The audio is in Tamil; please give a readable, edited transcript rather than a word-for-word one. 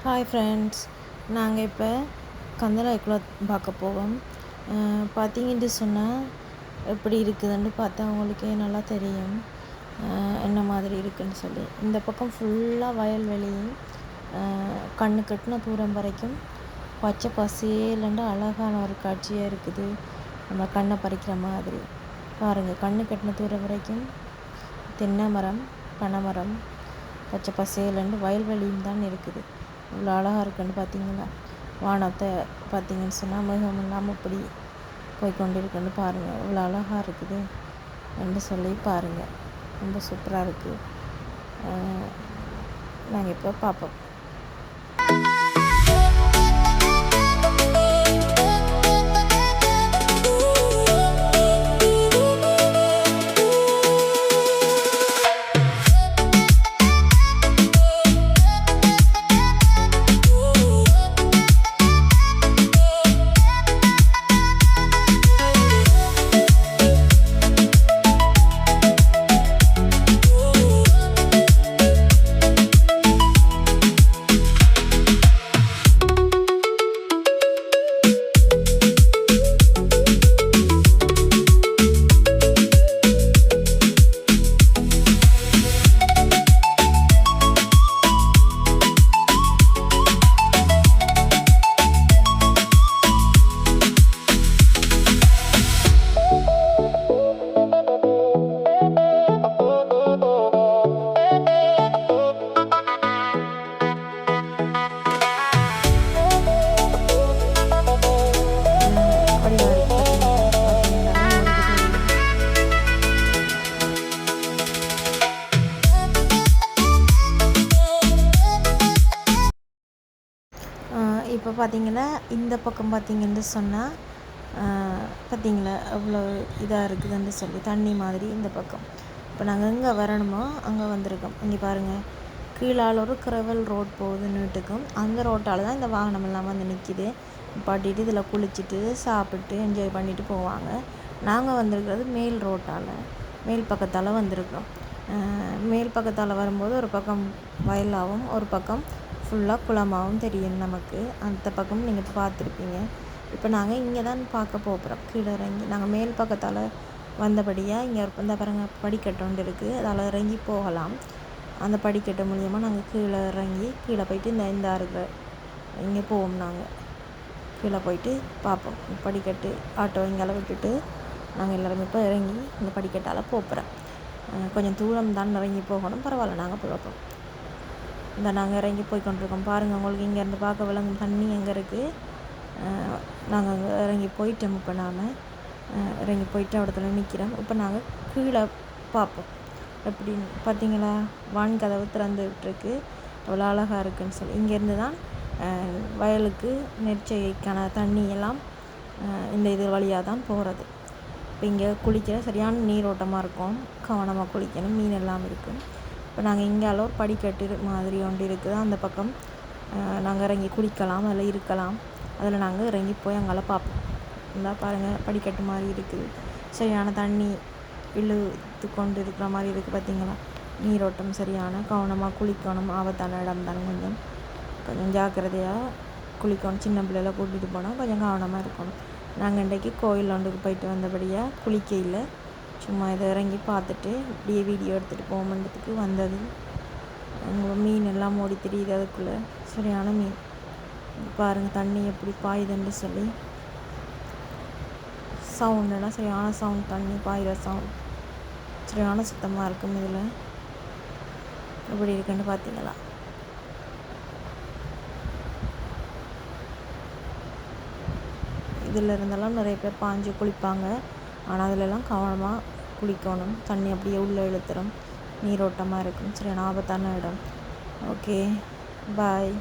ஹாய் ஃப்ரெண்ட்ஸ், நாங்கள் இப்போ கந்தலாய்க்குள்ள பார்க்க போவோம். பார்த்தீங்கன்னு சொன்னால் எப்படி இருக்குதுன்னு பார்த்தா அவங்களுக்கே நல்லா தெரியும் என்ன மாதிரி இருக்குதுன்னு சொல்லி. இந்த பக்கம் ஃபுல்லாக வயல்வெளி, கண்ணு கட்டின தூரம் வரைக்கும் பச்சை பசேலண்டு அழகான ஒரு காட்சியாக இருக்குது. நம்ம கண்ணை பறிக்கிற மாதிரி பாருங்கள். கண்ணு கட்டின தூரம் வரைக்கும் தென்னை மரம், பனைமரம், பச்சை பசேலண்டு வயல்வெளியும் தான் இருக்குது. இவ்வளோ அழகாக இருக்குன்னு பார்த்தீங்களா? வானத்தை பார்த்தீங்கன்னு சொன்னால் மிகவும் இல்லாமல் இப்படி போய்கொண்டு இருக்குன்னு பாருங்கள். இவ்வளோ அழகாக இருக்குது என்று சொல்லி பாருங்கள். ரொம்ப சூப்பராக இருக்குது. நாங்கள் இப்போ பார்ப்போம். இப்போ பார்த்தீங்கன்னா இந்த பக்கம் பார்த்தீங்கன்னு சொன்னால் பார்த்தீங்களா அவ்வளோ இதாக இருக்குதுன்னு சொல்லி தண்ணி மாதிரி இந்த பக்கம். இப்போ நாங்கள் எங்கே வரணுமோ அங்கே வந்திருக்கோம். இங்கே பாருங்கள், கீழால் ஒரு கிரவல் ரோட் போகுது நீட்டுக்கும். அந்த ரோட்டால் தான் இந்த வாகனம் எல்லாம் வந்து நிற்கிது. பாட்டிட்டு இதில் குளிச்சுட்டு சாப்பிட்டு என்ஜாய் பண்ணிவிட்டு போவாங்க. நாங்கள் வந்திருக்கிறது மேல் ரோட்டால், மேல் பக்கத்தால் வந்திருக்கோம். மேல் பக்கத்தால் வரும்போது ஒரு பக்கம் வயலாகவும் ஒரு பக்கம் ஃபுல்லாக குளமாகவும் தெரியும் நமக்கு. அந்த பக்கம் நீங்கள் பார்த்துருப்பீங்க. இப்போ நாங்கள் இங்கே தான் பார்க்க போகிறோம். கீழே இறங்கி நாங்கள் மேல் பக்கத்தால் வந்தபடியாக இங்கே இந்த பாருங்க படிக்கட்டு ஒன்று இருக்குது. அதில் இறங்கி போகலாம். அந்த படிக்கட்டு மூலியமாக நாங்கள் கீழே இறங்கி கீழே போயிட்டு இந்த இருக்கிற இங்கே போவோம். நாங்கள் கீழே போயிட்டு பார்ப்போம். படிக்கட்டு ஆட்டோ இங்கே விட்டுட்டு நாங்கள் எல்லோருமே இப்போ இறங்கி இந்த படிக்கட்டால் போகிறோம். கொஞ்சம் தூரம் தான் இறங்கி போகணும். பரவாயில்ல, நாங்கள் போகிறோம். இந்த நாங்கள் இறங்கி போய் கொண்டிருக்கோம். பாருங்கள், உங்களுக்கு இங்கேருந்து பார்க்க விளங்கும் தண்ணி எங்கே இருக்குது. நாங்கள் அங்கே இறங்கி போயிட்டோம். இப்போ நான் இறங்கி போயிட்டு இடத்துல நிற்கிறோம். இப்போ நாங்கள் கீழே பார்ப்போம். எப்படின்னு பார்த்தீங்களா, வான் கதவு திறந்து விட்டுருக்கு. அவ்வளோ அழகாக இருக்குதுன்னு சொல்லி. இங்கேருந்து தான் வயலுக்கு நெற்செய்கைக்கான தண்ணி எல்லாம் இந்த இது வழியாக தான் போகிறது. இப்போ இங்கே குளிக்கிற சரியான நீரோட்டமாக இருக்கும். கவனமாக குளிக்கணும். மீன் எல்லாம் இருக்குது. இப்போ நாங்கள் இங்கால ஒரு படிக்கட்டு மாதிரி ஒன்று இருக்குது. அந்த பக்கம் நாங்கள் இறங்கி குளிக்கலாம், அதில் இருக்கலாம். அதில் நாங்கள் இறங்கி போய் அங்கெல்லாம் பார்ப்போம். இருந்தால் பாருங்கள், படிக்கட்டு மாதிரி இருக்குது. சரியான தண்ணி இழுத்து கொண்டு இருக்கிற மாதிரி இருக்குது. பார்த்திங்களா, நீரோட்டம் சரியான. கவனமாக குளிக்கணும். ஆபத்தான இடம் தான். கொஞ்சம் ஜாக்கிரதையாக குளிக்கணும். சின்ன பிள்ளைகளை கூட்டிகிட்டு போனால் கொஞ்சம் கவனமாக இருக்கணும். நாங்கள் இன்றைக்கி கோயில் ஒன்றுக்கு போயிட்டு வந்தபடியாக குளிக்கையில் சும்மா இதை இறங்கி பார்த்துட்டு இப்படியே வீடியோ எடுத்துகிட்டு போகும்போதுக்கு வந்தது. அங்கே மீன் எல்லாம் ஓடி தெரியுது. அதுக்குள்ளே சரியான மீன் பாருங்கள். தண்ணி எப்படி பாயுதுன்னு சொல்லி சவுண்டெல்லாம் சரியான சவுண்ட். தண்ணி பாயிற சவுண்ட் சரியான சுத்தமாக இருக்கும். இதில் எப்படி இருக்குன்னு பார்த்தீங்களா? இதில் இருந்தெல்லாம் நிறைய பேர் பாஞ்சு குளிப்பாங்க. ஆனால் அதிலெல்லாம் கவனமாக குளிக்கணும். தண்ணி அப்படியே உள்ளே இழுத்துரும். நீரோட்டமாக இருக்கும். சரியான ஆபத்தான இடம். ஓகே, பாய்.